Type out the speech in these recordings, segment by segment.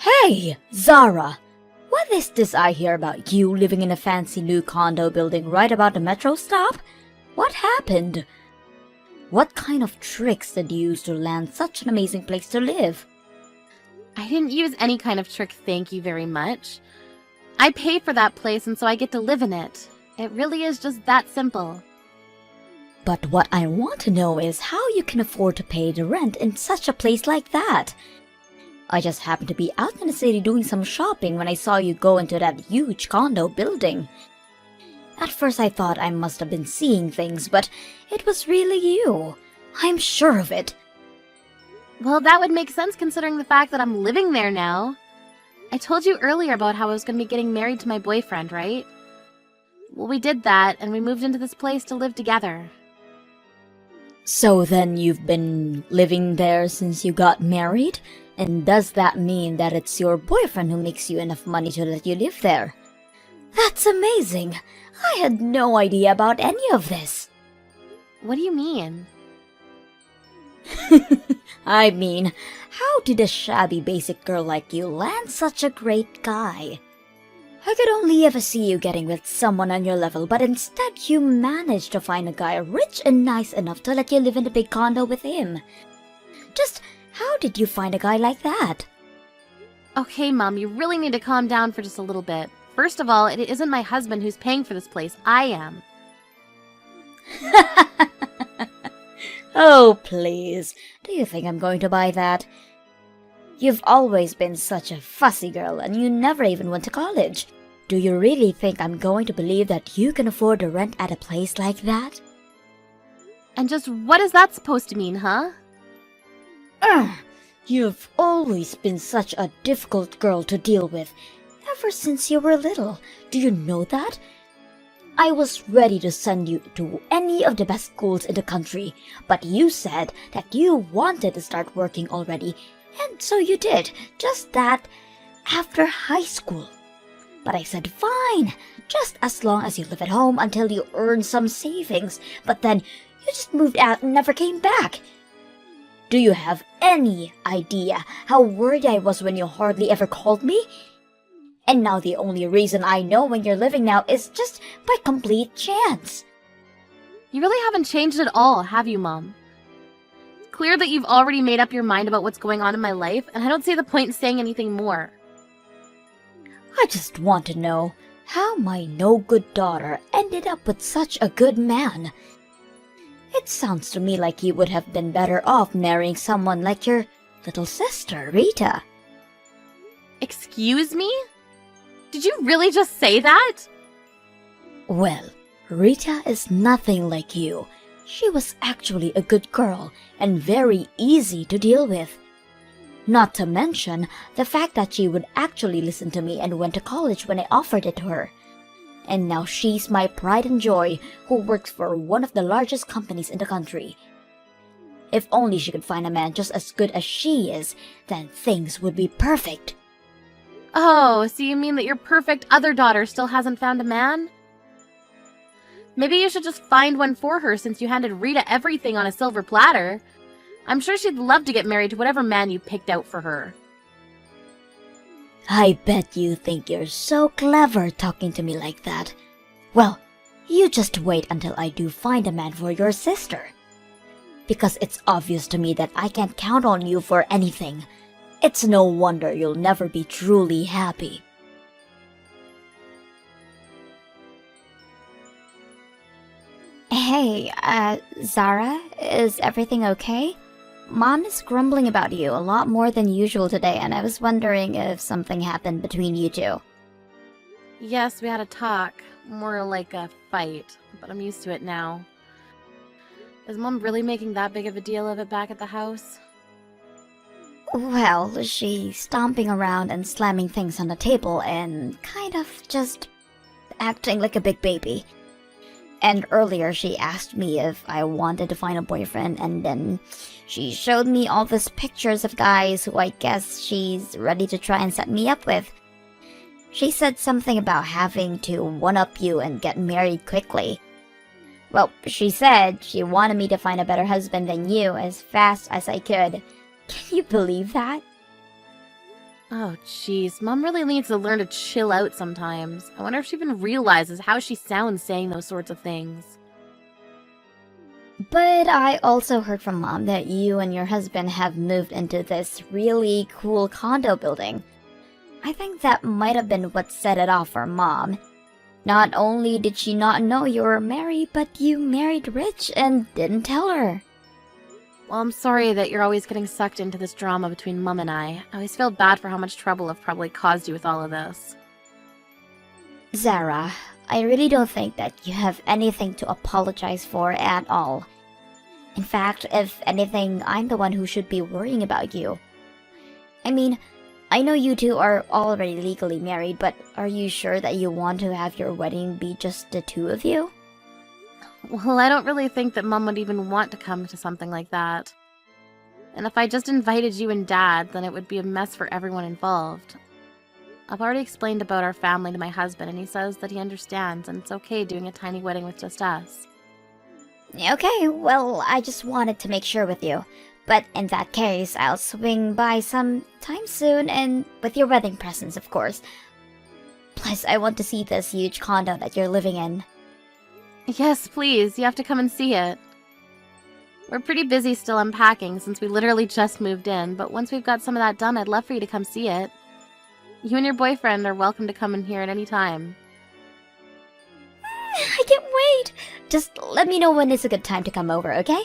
Hey, Zara! What is this I hear about you living in a fancy new condo building right about the metro stop? What happened? What kind of tricks did you use to land such an amazing place to live? I didn't use any kind of trick, thank you very much. I pay for that place and so I get to live in it. It really is just that simple. But what I want to know is how you can afford to pay the rent in such a place like that. I just happened to be out in the city doing some shopping when I saw you go into that huge condo building. At first I thought I must have been seeing things, but it was really you. I'm sure of it. Well, that would make sense considering the fact that I'm living there now. I told you earlier about how I was going to be getting married to my boyfriend, right? Well, we did that, and we moved into this place to live together. So then you've been living there since you got married? And does that mean that it's your boyfriend who makes you enough money to let you live there? That's amazing! I had no idea about any of this. What do you mean? I mean, how did a shabby basic girl like you land such a great guy? I could only ever see you getting with someone on your level, but instead you managed to find a guy rich and nice enough to let you live in a big condo with him. Just how did you find a guy like that? Okay, Mom, you really need to calm down for just a little bit. First of all, it isn't my husband who's paying for this place. I am. Oh, please. Do you think I'm going to buy that? You've always been such a fussy girl and you never even went to college. Do you really think I'm going to believe that you can afford to rent at a place like that? And just what is that supposed to mean, huh? You've always been such a difficult girl to deal with, ever since you were little. Do you know that? I was ready to send you to any of the best schools in the country, but you said that you wanted to start working already, and so you did, just that, after high school. But I said fine, just as long as you live at home until you earn some savings, but then you just moved out and never came back. Do you have any idea how worried I was when you hardly ever called me? And now the only reason I know when you're living now is just by complete chance. You really haven't changed at all, have you, Mom? It's clear that you've already made up your mind about what's going on in my life, and I don't see the point in saying anything more. I just want to know how my no-good daughter ended up with such a good man. It sounds to me like you would have been better off marrying someone like your little sister, Rita. Excuse me? Did you really just say that? Well, Rita is nothing like you. She was actually a good girl and very easy to deal with. Not to mention the fact that she would actually listen to me and went to college when I offered it to her. And now she's my pride and joy who works for one of the largest companies in the country. If only she could find a man just as good as she is, then things would be perfect. Oh, so you mean that your perfect other daughter still hasn't found a man? Maybe you should just find one for her since you handed Rita everything on a silver platter. I'm sure she'd love to get married to whatever man you picked out for her. I bet you think you're so clever talking to me like that. Well, you just wait until I do find a man for your sister. Because it's obvious to me that I can't count on you for anything. It's no wonder you'll never be truly happy. Hey, Zara, is everything okay? Mom is grumbling about you a lot more than usual today, and I was wondering if something happened between you two. Yes, we had a talk. More like a fight, but I'm used to it now. Is Mom really making that big of a deal of it back at the house? Well, she's stomping around and slamming things on the table and kind of just acting like a big baby. And earlier she asked me if I wanted to find a boyfriend, and then she showed me all these pictures of guys who I guess she's ready to try and set me up with. She said something about having to one-up you and get married quickly. Well, she said she wanted me to find a better husband than you as fast as I could. Can you believe that? Oh, jeez. Mom really needs to learn to chill out sometimes. I wonder if she even realizes how she sounds saying those sorts of things. But I also heard from Mom that you and your husband have moved into this really cool condo building. I think that might have been what set it off for Mom. Not only did she not know you were married, but you married rich and didn't tell her. Well, I'm sorry that you're always getting sucked into this drama between Mum and I. I always feel bad for how much trouble I've probably caused you with all of this. Zara, I really don't think that you have anything to apologize for at all. In fact, if anything, I'm the one who should be worrying about you. I mean, I know you two are already legally married, but are you sure that you want to have your wedding be just the two of you? Well, I don't really think that Mum would even want to come to something like that. And if I just invited you and Dad, then it would be a mess for everyone involved. I've already explained about our family to my husband, and he says that he understands, and it's okay doing a tiny wedding with just us. Okay, well, I just wanted to make sure with you. But in that case, I'll swing by sometime soon, and with your wedding presents, of course. Plus, I want to see this huge condo that you're living in. Yes, please. You have to come and see it. We're pretty busy still unpacking since we literally just moved in, but once we've got some of that done, I'd love for you to come see it. You and your boyfriend are welcome to come in here at any time. I can't wait! Just let me know when is a good time to come over, okay?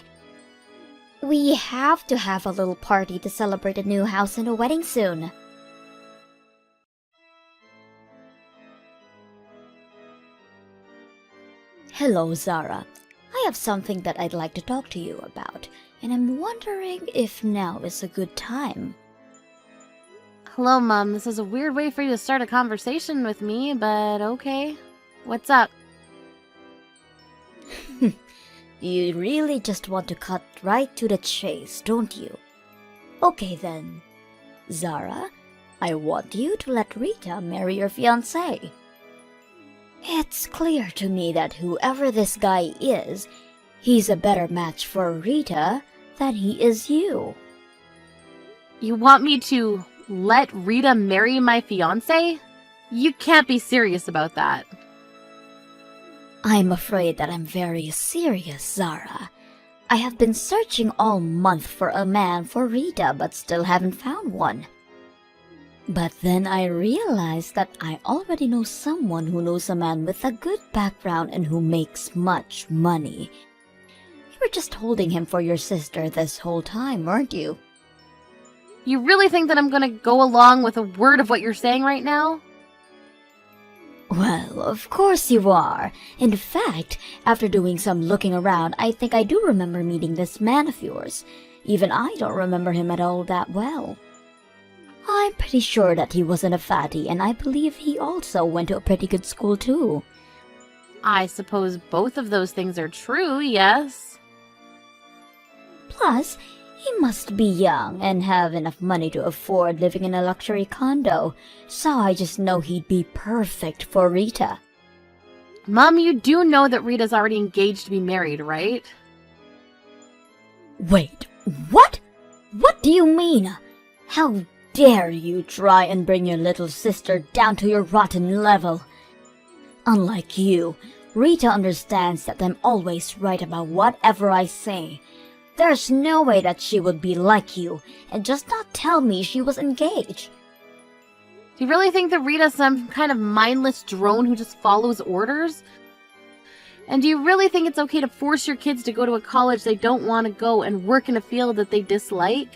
We have to have a little party to celebrate a new house and a wedding soon. Hello, Zara. I have something that I'd like to talk to you about, and I'm wondering if now is a good time. Hello, Mum. This is a weird way for you to start a conversation with me, but okay. What's up? You really just want to cut right to the chase, don't you? Okay then. Zara, I want you to let Rita marry your fiancé. It's clear to me that whoever this guy is, he's a better match for Rita than he is you. You want me to let Rita marry my fiancé? You can't be serious about that. I'm afraid that I'm very serious, Zara. I have been searching all month for a man for Rita, but still haven't found one. But then I realized that I already know someone who knows a man with a good background and who makes much money. You were just holding him for your sister this whole time, weren't you? You really think that I'm gonna go along with a word of what you're saying right now? Well, of course you are. In fact, after doing some looking around, I think I do remember meeting this man of yours. Even I don't remember him at all that well. I'm pretty sure that he wasn't a fatty, and I believe he also went to a pretty good school too. I suppose both of those things are true, yes. Plus, he must be young and have enough money to afford living in a luxury condo, so I just know he'd be perfect for Rita. Mom, you do know that Rita's already engaged to be married, right? Wait, what? What do you mean? How dare you try and bring your little sister down to your rotten level? Unlike you, Rita understands that I'm always right about whatever I say. There's no way that she would be like you and just not tell me she was engaged. Do you really think that Rita's some kind of mindless drone who just follows orders? And do you really think it's okay to force your kids to go to a college they don't want to go and work in a field that they dislike?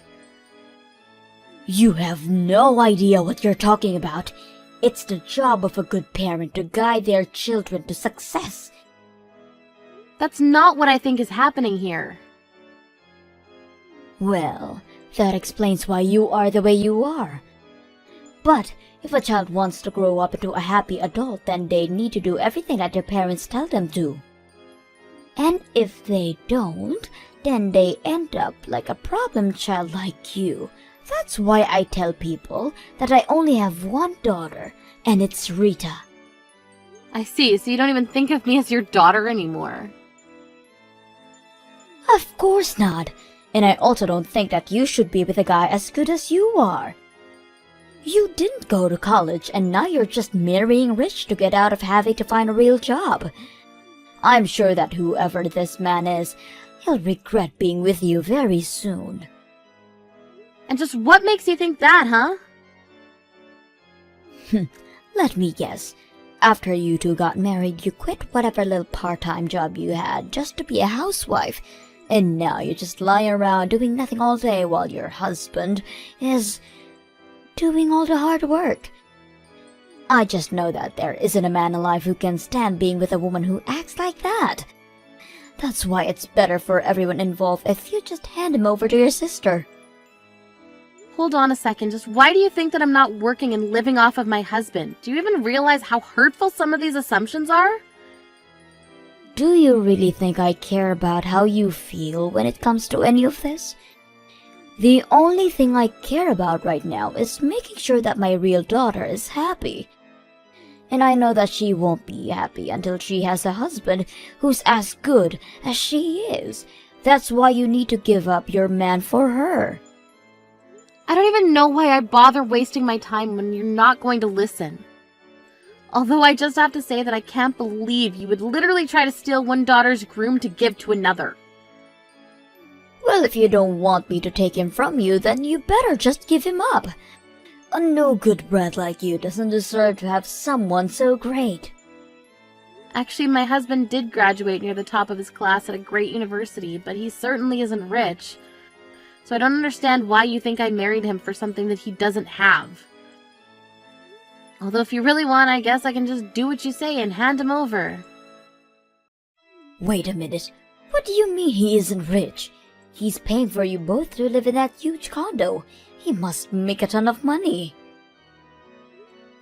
You have no idea what you're talking about. It's the job of a good parent to guide their children to success. That's not what I think is happening here. Well, that explains why you are the way you are. But if a child wants to grow up into a happy adult, then they need to do everything that their parents tell them to. And if they don't, then they end up like a problem child like you. That's why I tell people that I only have one daughter, and it's Rita. I see, so you don't even think of me as your daughter anymore. Of course not. And I also don't think that you should be with a guy as good as you are. You didn't go to college, and now you're just marrying rich to get out of having to find a real job. I'm sure that whoever this man is, he'll regret being with you very soon. And just what makes you think that, huh? Let me guess. After you two got married, you quit whatever little part-time job you had just to be a housewife. And now you just lie around doing nothing all day while your husband is doing all the hard work. I just know that there isn't a man alive who can stand being with a woman who acts like that. That's why it's better for everyone involved if you just hand him over to your sister. Hold on a second, just why do you think that I'm not working and living off of my husband? Do you even realize how hurtful some of these assumptions are? Do you really think I care about how you feel when it comes to any of this? The only thing I care about right now is making sure that my real daughter is happy. And I know that she won't be happy until she has a husband who's as good as she is. That's why you need to give up your man for her. I don't even know why I bother wasting my time when you're not going to listen. Although I just have to say that I can't believe you would literally try to steal one daughter's groom to give to another. Well, if you don't want me to take him from you, then you better just give him up. A no-good brat like you doesn't deserve to have someone so great. Actually, my husband did graduate near the top of his class at a great university, but he certainly isn't rich. So I don't understand why you think I married him for something that he doesn't have. Although if you really want, I guess I can just do what you say and hand him over. Wait a minute. What do you mean he isn't rich? He's paying for you both to live in that huge condo. He must make a ton of money.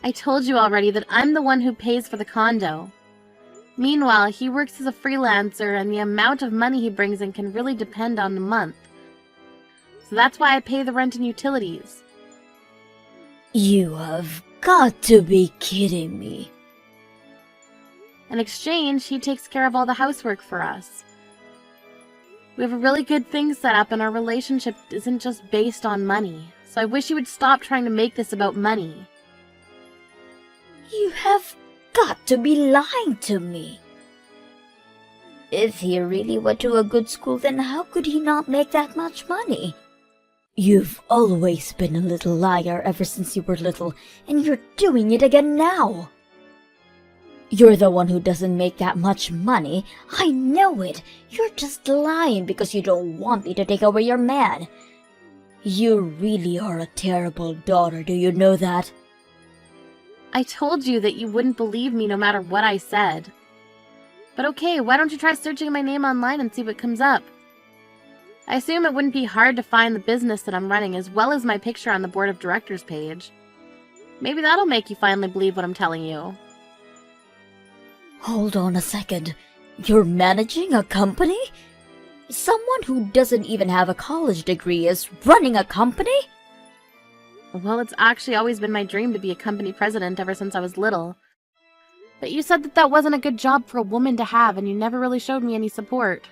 I told you already that I'm the one who pays for the condo. Meanwhile, he works as a freelancer and the amount of money he brings in can really depend on the month. So that's why I pay the rent and utilities. You have got to be kidding me. In exchange, he takes care of all the housework for us. We have a really good thing set up and our relationship isn't just based on money. So I wish you would stop trying to make this about money. You have got to be lying to me. If he really went to a good school, then how could he not make that much money? You've always been a little liar ever since you were little, and you're doing it again now. You're the one who doesn't make that much money. I know it. You're just lying because you don't want me to take away your man. You really are a terrible daughter, do you know that? I told you that you wouldn't believe me no matter what I said. But okay, why don't you try searching my name online and see what comes up? I assume it wouldn't be hard to find the business that I'm running as well as my picture on the board of directors page. Maybe that'll make you finally believe what I'm telling you. Hold on a second. You're managing a company? Someone who doesn't even have a college degree is running a company? Well, it's actually always been my dream to be a company president ever since I was little. But you said that that wasn't a good job for a woman to have, and you never really showed me any support.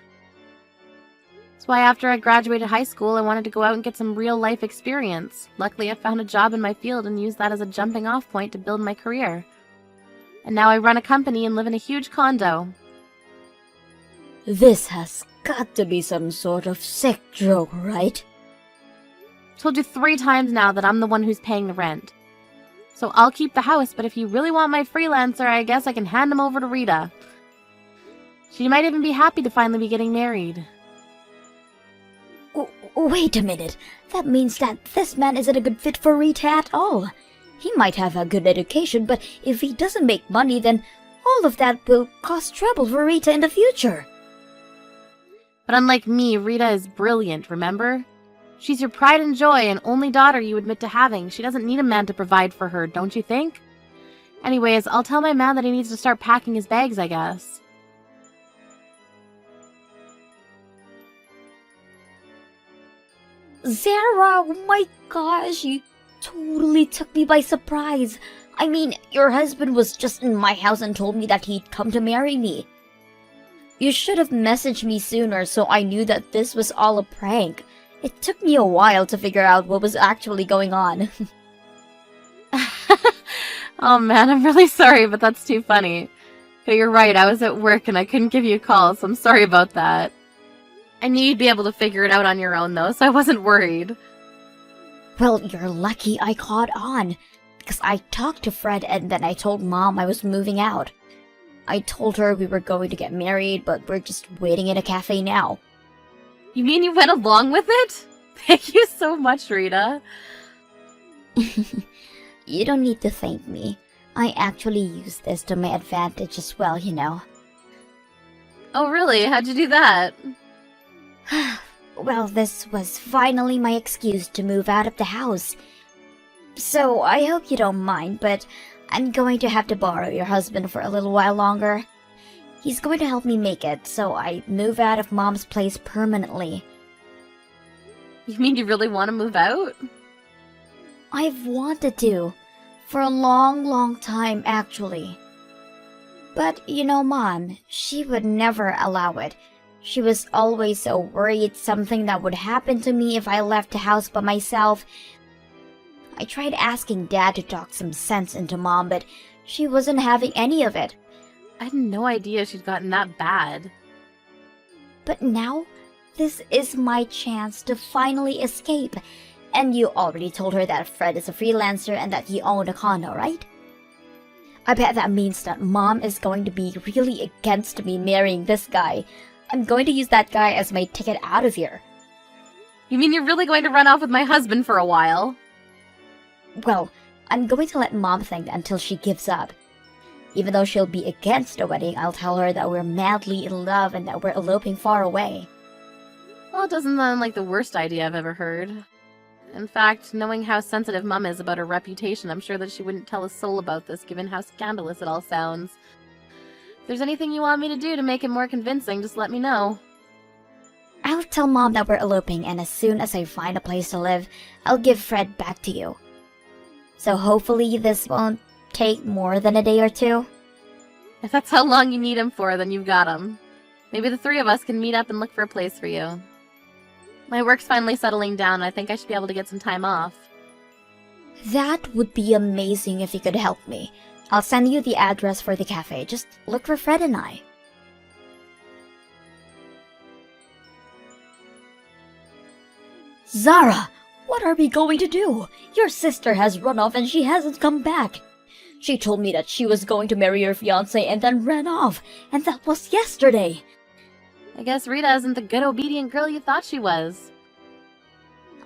That's why after I graduated high school, I wanted to go out and get some real-life experience. Luckily, I found a job in my field and used that as a jumping-off point to build my career. And now I run a company and live in a huge condo. This has got to be some sort of sick joke, right? Told you 3 times now that I'm the one who's paying the rent. So I'll keep the house, but if you really want my freelancer, I guess I can hand him over to Rita. She might even be happy to finally be getting married. Wait a minute. That means that this man isn't a good fit for Rita at all. He might have a good education, but if he doesn't make money, then all of that will cause trouble for Rita in the future. But unlike me, Rita is brilliant, remember? She's your pride and joy and only daughter you admit to having. She doesn't need a man to provide for her, don't you think? Anyways, I'll tell my man that he needs to start packing his bags, I guess. Zara, oh my gosh, you totally took me by surprise. I mean, your husband was just in my house and told me that he'd come to marry me. You should have messaged me sooner so I knew that this was all a prank. It took me a while to figure out what was actually going on. Oh man, I'm really sorry, but that's too funny. But you're right, I was at work and I couldn't give you a call, so I'm sorry about that. I knew you'd be able to figure it out on your own though, so I wasn't worried. Well, you're lucky I caught on, because I talked to Fred and then I told Mom I was moving out. I told her we were going to get married, but we're just waiting in a cafe now. You mean you went along with it? Thank you so much, Rita. You don't need to thank me. I actually used this to my advantage as well, you know. Oh really? How'd you do that? Well, this was finally my excuse to move out of the house. So, I hope you don't mind, but I'm going to have to borrow your husband for a little while longer. He's going to help me make it, so I move out of Mom's place permanently. You mean you really want to move out? I've wanted to. For a long, long time, actually. But, you know, Mom, she would never allow it. She was always so worried something that would happen to me if I left the house by myself. I tried asking Dad to talk some sense into Mom, but she wasn't having any of it. I had no idea she'd gotten that bad. But now, this is my chance to finally escape. And you already told her that Fred is a freelancer and that he owned a condo, right? I bet that means that Mom is going to be really against me marrying this guy. I'm going to use that guy as my ticket out of here. You mean you're really going to run off with my husband for a while? Well, I'm going to let Mom think that until she gives up. Even though she'll be against the wedding, I'll tell her that we're madly in love and that we're eloping far away. Well, it doesn't sound like the worst idea I've ever heard. In fact, knowing how sensitive Mum is about her reputation, I'm sure that she wouldn't tell a soul about this, given how scandalous it all sounds. If there's anything you want me to do to make it more convincing, just let me know. I'll tell Mom that we're eloping, and as soon as I find a place to live, I'll give Fred back to you. So hopefully this won't take more than a day or two. If that's how long you need him for, then you've got him. Maybe the three of us can meet up and look for a place for you. My work's finally settling down, and I think I should be able to get some time off. That would be amazing if you could help me. I'll send you the address for the cafe. Just look for Fred and I. Zara, what are we going to do? Your sister has run off and she hasn't come back. She told me that she was going to marry your fiancé and then ran off, and that was yesterday. I guess Rita isn't the good, obedient girl you thought she was.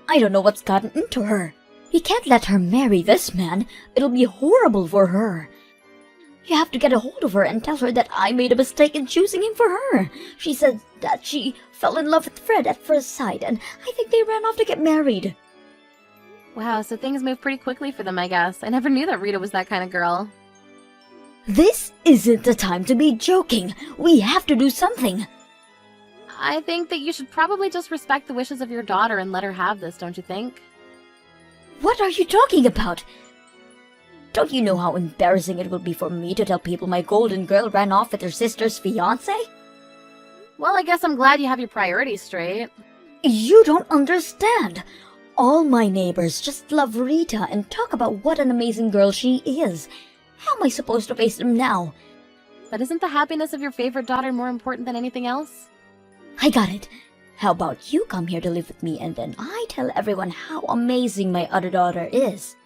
I don't know what's gotten into her. We can't let her marry this man. It'll be horrible for her. You have to get a hold of her and tell her that I made a mistake in choosing him for her. She said that she fell in love with Fred at first sight, and I think they ran off to get married. Wow, so things move pretty quickly for them, I guess. I never knew that Rita was that kind of girl. This isn't the time to be joking. We have to do something. I think that you should probably just respect the wishes of your daughter and let her have this, don't you think? What are you talking about? Don't you know how embarrassing it would be for me to tell people my golden girl ran off with her sister's fiancé? Well, I guess I'm glad you have your priorities straight. You don't understand. All my neighbors just love Rita and talk about what an amazing girl she is. How am I supposed to face them now? But isn't the happiness of your favorite daughter more important than anything else? I got it. How about you come here to live with me and then I tell everyone how amazing my other daughter is?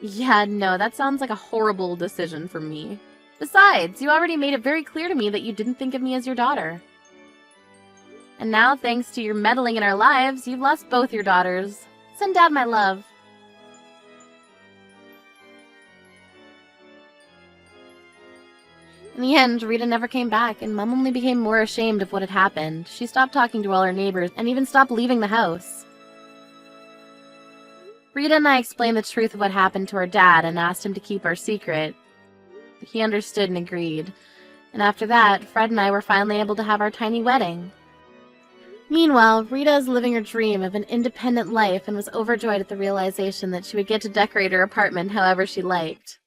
Yeah, no, that sounds like a horrible decision for me. Besides, you already made it very clear to me that you didn't think of me as your daughter. And now, thanks to your meddling in our lives, you've lost both your daughters. Send Dad my love. In the end, Rita never came back, and Mum only became more ashamed of what had happened. She stopped talking to all her neighbors, and even stopped leaving the house. Rita and I explained the truth of what happened to our dad and asked him to keep our secret. He understood and agreed. And after that, Fred and I were finally able to have our tiny wedding. Meanwhile, Rita is living her dream of an independent life and was overjoyed at the realization that she would get to decorate her apartment however she liked.